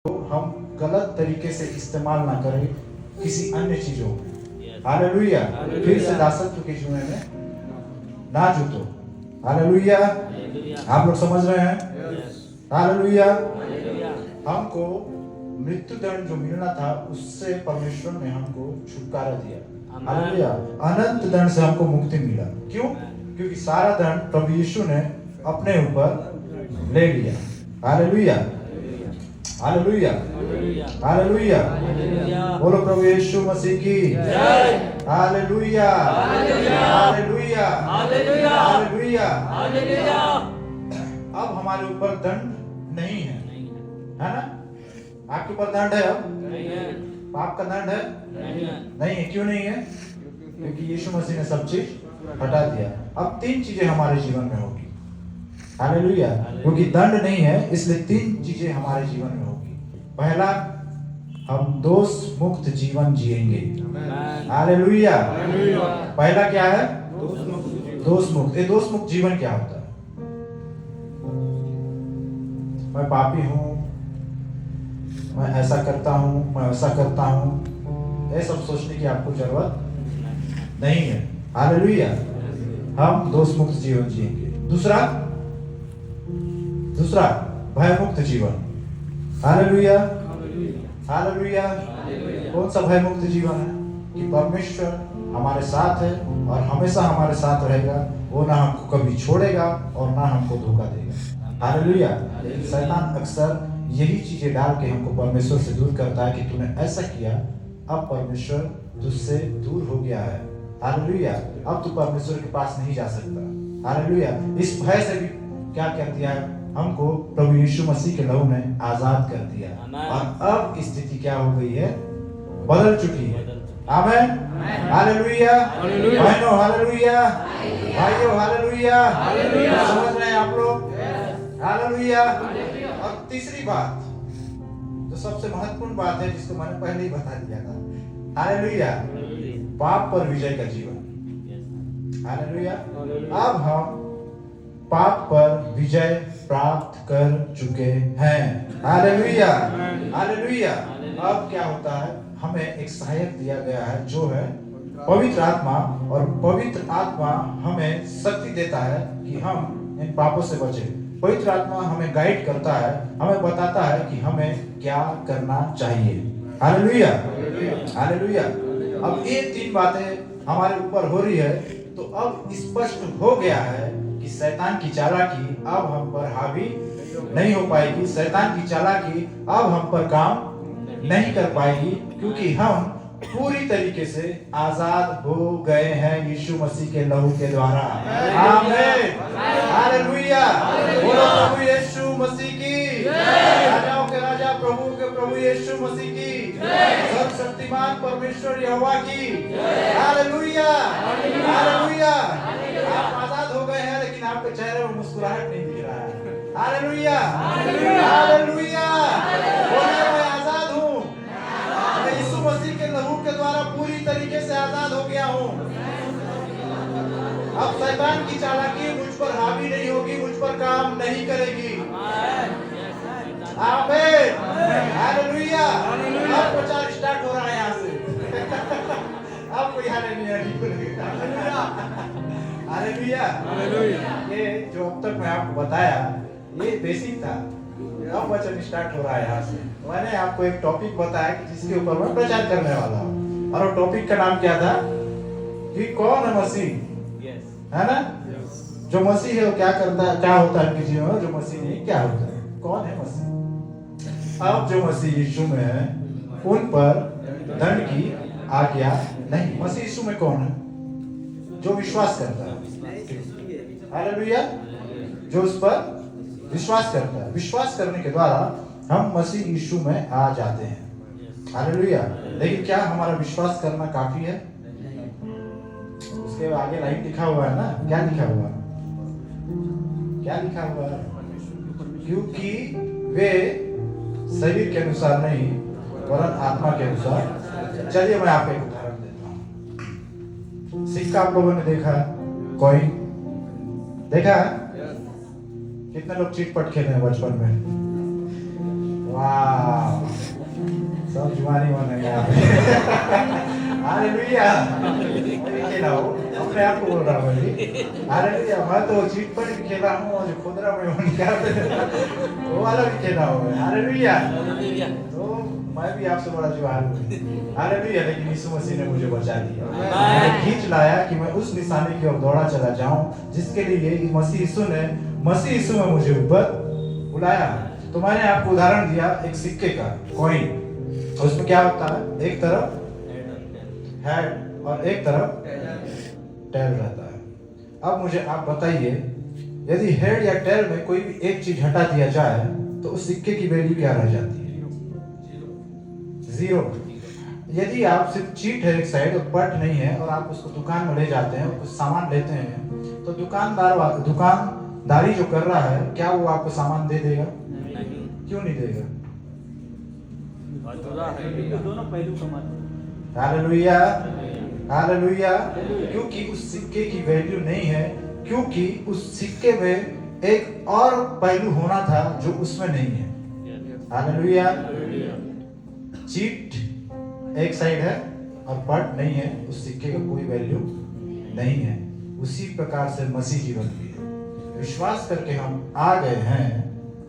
हम गलत तरीके से इस्तेमाल ना करें किसी अन्य चीजों में। हालेलुया। फिर से दासत्व के जुए में ना जुटो। हालेलुया। आप लोग समझ रहे हैं? हालेलुया। हमको मृत्यु दंड जो मिलना था उससे परमेश्वर ने हमको छुटकारा दिया। हालेलुया। अनंत दंड से हमको मुक्ति मिला। क्यों? क्योंकि सारा दंड प्रभु यीशु ने अपने ऊपर ले लिया। हालेलुया। हालेलुया। हालेलुया। बोलो प्रभु यीशु मसीह की जय। हालेलुया। हालेलुया। हालेलुया। हालेलुया। अब हमारे ऊपर दंड नहीं है, है ना? आपके ऊपर दंड है? अब नहीं है। पाप का दंड है? नहीं है। क्यों नहीं है? क्योंकि यीशु मसीह ने सब चीज हटा दिया। अब 3 चीजें हमारे जीवन में होगी। हालेलुया। क्योंकि दंड नहीं है इसलिए 3 चीजें हमारे जीवन में होगी। पहला, हम दोष मुक्त जीवन जिएंगे। हालेलुया। पहला क्या है? दोष मुक्त। ये दोष मुक्त जीवन क्या होता है? मैं पापी हूँ, मैं ऐसा करता हूँ, मैं वैसा करता हूँ, ये सब सोचने की आपको जरूरत नहीं है। हालेलुया। हम दोष मुक्त जीवन जिएंगे। दूसरा भय मुक्त जीवन। हालेलुया। हालेलुया। कौन सा भय मुक्त जीवन है? कि परमेश्वर हमारे साथ है और हमेशा हमारे साथ रहेगा। वो ना हमको कभी छोड़ेगा और ना हमको धोखा देगा। हालेलुया। शैतान अक्सर यही चीजें डाल के हमको परमेश्वर से दूर करता है कि तूने ऐसा किया, अब परमेश्वर तुझसे दूर हो गया है। हालेलुया। अब तू परमेश्वर के पास नहीं जा सकता। हालेलुया। इस भय से भी क्या कर दिया है? हमको प्रभु यीशु मसीह के लहू ने आजाद कर दिया और अब स्थिति क्या हो गई है? बदल चुकी है। आमीन। हालेलुया। बहनों हालेलुया, भाइयों हालेलुया। समझ रहे हैं आप लोग? हालेलुया। और तीसरी बात जो सबसे महत्वपूर्ण बात है, जिसको मैंने पहले ही बता दिया था, हालेलुया, पाप पर विजय का जीवन। हालेलुया। अब हम पाप पर विजय प्राप्त कर चुके हैं। हालेलुया। हालेलुया। अब क्या होता है? हमें एक सहायक दिया गया है जो है पवित्र आत्मा, और पवित्र आत्मा हमें शक्ति देता है कि हम इन पापों से बचें। पवित्र आत्मा हमें गाइड करता है, हमें बताता है कि हमें क्या करना चाहिए। हालेलुया। हालेलुया। अब ये 3 बातें हमारे ऊपर हो रही है तो अब स्पष्ट हो गया है कि शैतान की चालाकी अब हम पर हावी नहीं हो पाएगी। शैतान की चालाकी अब हम पर काम नहीं कर पाएगी, क्योंकि हम पूरी तरीके से आजाद हो गए हैं यीशु मसीह के लहू के द्वारा। आमीन। हालेलुया। बोलो प्रभु यीशु मसीह की जय। राजाओं के राजा, प्रभु के प्रभु यीशु मसीह की जय। सर्वशक्तिमान परमेश्वर यहोवा की जय। हालेलुया। हालेलुया। आप आजाद हो गए हैं, लेकिन आपके चेहरे में मुस्कुराहट नहीं दिख रहा है। हालेलुया। हालेलुया। बोलिए मैं आजाद हूँ, मैं यीशु मसीह के लहू के द्वारा पूरी तरीके से आजाद हो गया हूँ। अब शैतान की चालाकी मुझ पर हावी नहीं होगी, मुझ पर काम नहीं करेगी। आमीन। हालेलुया। अब प्रचार स्टार्ट हो रहा है यहाँ से। अब कोई हालेलुया नहीं बोलेगा। हालेलुया। ये जो अब तक मैं आपको बताया ये बेसिक था। अब वचन स्टार्ट हो रहा है यहाँ से। मैंने आपको एक टॉपिक बताया कि जिसके ऊपर मैं प्रचार करने वाला हूँ, और वो टॉपिक का नाम क्या था? कि कौन है मसीह, है ना? जो मसीह है वो क्या करता है, क्या होता है उनके जीवन में? जो मसीह नहीं, क्या होता है? कौन है मसीह? अब जो मसीह यीशु में है उन पर दंड की आज्ञा नहीं। मसीह यीशु में कौन है? जो विश्वास करता है। हालेलुया। जो उस पर विश्वास करता है। विश्वास करने के द्वारा हम मसीह यीशु में आ जाते हैं। हालेलुया। लेकिन क्या हमारा विश्वास करना काफी है? उसके आगे लाइन लिखा हुआ है ना? क्या लिखा हुआ है? क्या लिखा हुआ है? क्योंकि वे शरीर के अनुसार नहीं वरन आत्मा के अनुसार। चलिए मैं आपको एक उदाहरण देता हूँ। सिक्का आप लोगों ने देखा है? कॉइन देखा है? कितने लोग चिटपट खेले हैं बचपन में? वाह, सब जुआनी बन गया। हालेलुया, खेला हो अपने आप को बोल रहा हूँ भाई। हालेलुया, मैं तो चीट पर भी खेला हूँ और जो खुदरा में वो वाला भी खेला हूँ। हालेलुया, तो मैं भी आपसे बड़ा जुआन हूँ। हालेलुया, लेकिन यीशु मसीह ने मुझे बचा लिया, मुझे खींच लाया कि मैं उस निशाने की ओर दौड़ा चला जाऊं जिसके लिए मसीह यीशु में मुझे ऊपर बुलाया। तो मैंने आपको उदाहरण दिया एक सिक्के का, कॉइन। उसमें क्या होता है, एक तरफ हेड और एक तरफ टेल रहता है। अब मुझे आप बताइए, यदि हेड या टेल में कोई भी एक चीज हटा दिया जाए तो उस सिक्के की वैल्यू क्या रह जाती है? जीरो। यदि आप सिर्फ चीट है एक साइड और पट नहीं है और आप उसको दुकान में ले जाते हैं और कुछ सामान लेते हैं, तो दुकानदारी जो कर रहा है, क्या वो आपको सामान दे देगा? क्यों नहीं देगा? दोनों पहलू कमाते हैं। हालेलुया, हालेलुया, क्योंकि उस सिक्के की वैल्यू नहीं है, क्योंकि उस सिक्के में एक और पहलू होना था जो उसमें नहीं है। हालेलुया, चीट एक साइड है और पट नहीं है, उस सिक्के का कोई वैल्यू नहीं है। उसी प्रकार से मसीह जीवन भी है। विश्वास करके हम आ गए हैं,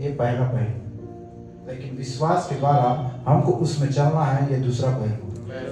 ये पहला पहलू, लेकिन विश्वास के द्वारा हमको उसमें चलना है, ये दूसरा पहलू।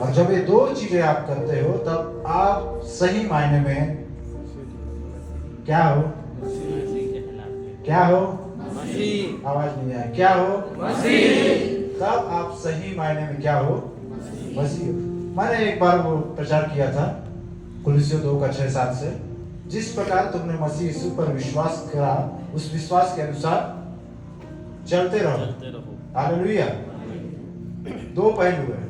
और जब ये दो चीजें आप करते हो तब आप सही मायने में क्या हो? क्या हो? आवाज नहीं आया, क्या हो? तब आप सही मायने में क्या हो? मसीह। मैंने एक बार वो प्रचार किया था कुलुस्सियों 2:6-7 से, जिस प्रकार तुमने मसीह यीशु पर विश्वास करा, उस विश्वास के अनुसार चलते रहो। हालेलुया, दो पहलू है।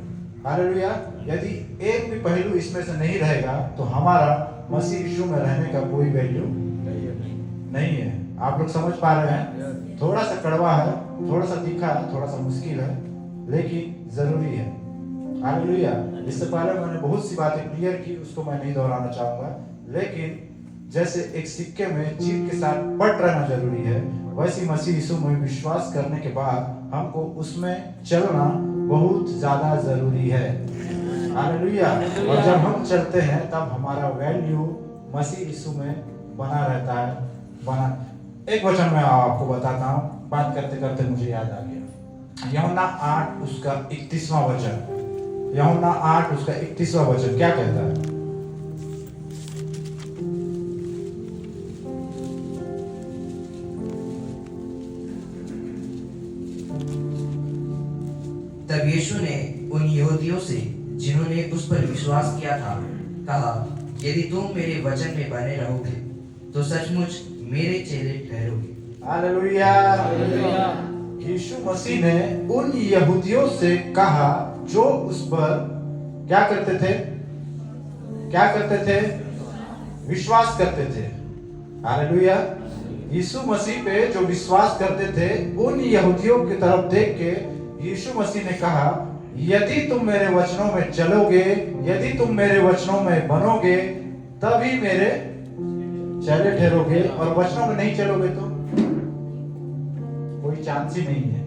हालेलुया, यदि एक भी पहलू इसमें से नहीं रहेगा तो हमारा मसीह यीशु में रहने का कोई वैल्यू नहीं है। आप लोग समझ पा रहे हैं? थोड़ा सा कड़वा है, थोड़ा सा तीखा है, थोड़ा सा मुश्किल है, लेकिन जरूरी है। हालेलुया, इससे पहले मैंने बहुत सी बातें क्लियर की, उसको मैं नहीं दोहराना चाहूंगा, लेकिन जैसे एक सिक्के में चीट के साथ पट रहना जरूरी है, वैसे मसीह यीशु में विश्वास करने के बाद हमको उसमें चलना बहुत ज्यादा जरूरी है। हालेलुया, और जब हम चलते हैं तब हमारा वैल्यू मसीह यीशु में बना रहता है। एक वचन मैं आपको बताता हूँ, बात करते करते मुझे याद आ गया। यूहन्ना 8 उसका 31वां वचन, यूहन्ना 8 उसका 31वां वचन क्या कहता है? तब यीशु ने उन यहूदियों से जिन्होंने उस पर विश्वास किया था कहा, यदि तुम मेरे वचन में बने रहोगे तो सचमुच मेरे चेले ठहरोगे। हालेलुया, यीशु मसीह ने उन यहूदियों से कहा जो उस पर क्या करते थे? विश्वास करते थे। हालेलुया, यीशु मसीह पे जो विश्वास करते थे, उन यहूदियों की तरफ देख के यीशु मसीह ने कहा, यदि तुम मेरे वचनों में चलोगे, यदि तुम मेरे वचनों में बनोगे, तभी मेरे चेले ठहरोगे, और वचनों में नहीं चलोगे तो कोई चांस ही नहीं है।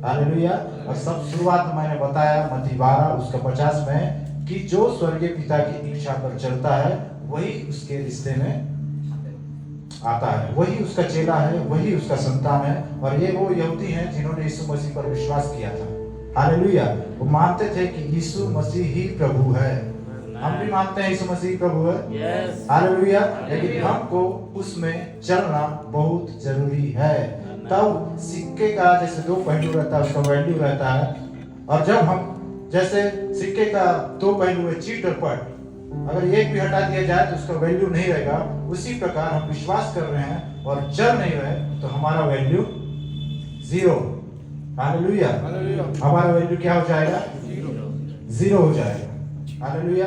हालेलुया, और सब शुरुआत में मैंने बताया मत्ती 12 उसका 50 में कि जो स्वर्गीय पिता की इच्छा पर चलता है वही उसके रिश्ते में आता है, वही उसका चेला है, वही उसका संतान है। और ये वो यहूदी हैं जिन्होंने यीशु मसीह पर विश्वास किया था। हालेलुया, वो मानते थे कि यीशु मसीह ही प्रभु है। हम भी मानते हैं यीशु मसीह प्रभु है। हालेलुया, लेकिन हमको उसमें चलना बहुत जरूरी है। तब सिक्के का जैसे दो पहलू रहता है, उसका वैल्यू रहता है। और जब हम जैसे सिक्के का दो पहलू है, चीट और पट, अगर एक भी हटा दिया जाए तो उसका वैल्यू नहीं रहेगा। उसी प्रकार हम विश्वास कर रहे हैं और चल नहीं रहे तो हमारा वैल्यू जीरो। हालेलुया, हमारा वैल्यू क्या हो जाएगा? जीरो हो जाएगा। हालेलुया,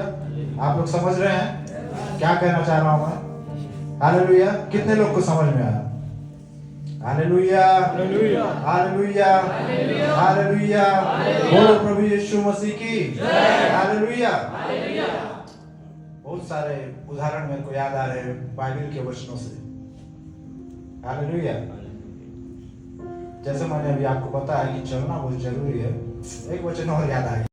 आप लोग समझ रहे हैं क्या कहना चाह रहा हूं मैं? हालेलुया, कितने लोग को समझ में आया? हालेलुया, हालेलुया, हालेलुया, बोलो प्रभु यीशु मसीह की जय। हालेलुया। बहुत सारे उदाहरण मेरे को याद आ रहे हैं बाइबल के वचनों से। हालेलुया, जैसे मैंने अभी आपको बताया कि चलना बहुत जरूरी है, एक वचन और याद आ गया।